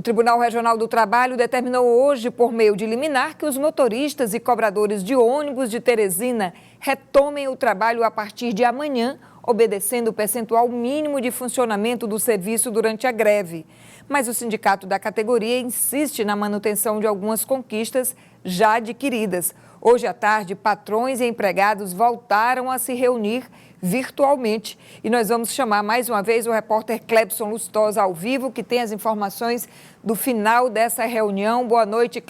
O Tribunal Regional do Trabalho determinou hoje, por meio de liminar, que os motoristas e cobradores de ônibus de Teresina retomem o trabalho a partir de amanhã, obedecendo o percentual mínimo de funcionamento do serviço durante a greve. Mas o sindicato da categoria insiste na manutenção de algumas conquistas já adquiridas. Hoje à tarde, patrões e empregados voltaram a se reunir virtualmente. E nós vamos chamar mais uma vez o repórter Clebson Lustosa ao vivo, que tem as informações do final dessa reunião. Boa noite,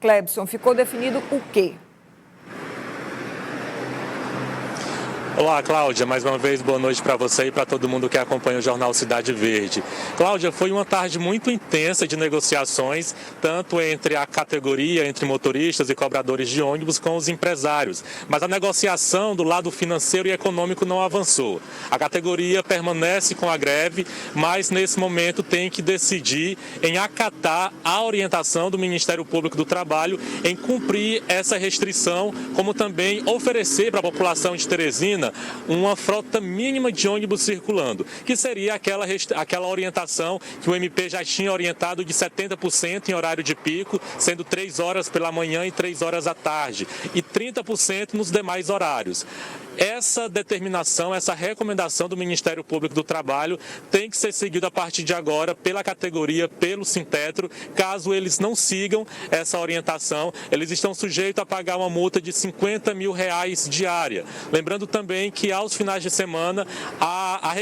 Clebson. Ficou definido o quê? Olá, Cláudia. Mais uma vez, boa noite para você e para todo mundo que acompanha o Jornal Cidade Verde. Cláudia, foi uma tarde muito intensa de negociações, tanto entre a categoria, entre motoristas e cobradores de ônibus, com os empresários. Mas a negociação do lado financeiro e econômico não avançou. A categoria permanece com a greve, mas nesse momento tem que decidir em acatar a orientação do Ministério Público do Trabalho em cumprir essa restrição, como também oferecer para a população de Teresina uma frota mínima de ônibus circulando, que seria aquela orientação que o MP já tinha orientado de 70% em horário de pico, sendo 3 horas pela manhã e 3 horas à tarde, e 30% nos demais horários. Essa determinação, essa recomendação do Ministério Público do Trabalho tem que ser seguida a partir de agora pela categoria, pelo Sintetro. Caso eles não sigam essa orientação, eles estão sujeitos a pagar uma multa de R$50 mil diária. Lembrando também que aos finais de semana a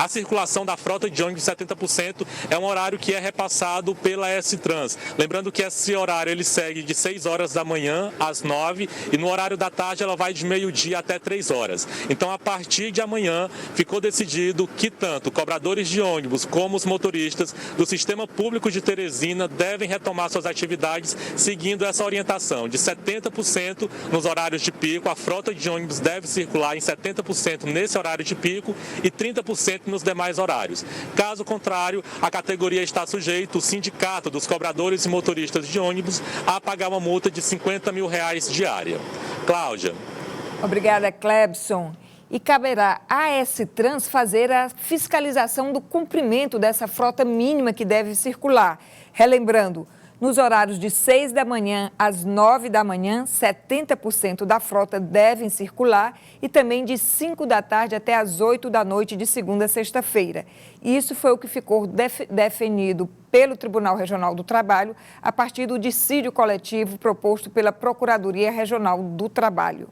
circulação da frota de ônibus de 70% é um horário que é repassado pela S-Trans. Lembrando que esse horário ele segue de 6 horas da manhã às 9 e no horário da tarde ela vai de meio-dia até 3 horas. Então, a partir de amanhã, ficou decidido que tanto cobradores de ônibus como os motoristas do Sistema Público de Teresina devem retomar suas atividades seguindo essa orientação de 70% nos horários de pico. A frota de ônibus deve circular em 70% nesse horário de pico e 30% nos demais horários. Caso contrário, a categoria está sujeita, o sindicato dos cobradores e motoristas de ônibus, a pagar uma multa de R$50 mil diária. Cláudia. Obrigada, Clebson. E caberá à S-Trans fazer a fiscalização do cumprimento dessa frota mínima que deve circular. Relembrando, nos horários de 6 da manhã às 9 da manhã, 70% da frota devem circular e também de 5 da tarde até às 8 da noite de segunda a sexta-feira. Isso foi o que ficou definido pelo Tribunal Regional do Trabalho a partir do dissídio coletivo proposto pela Procuradoria Regional do Trabalho.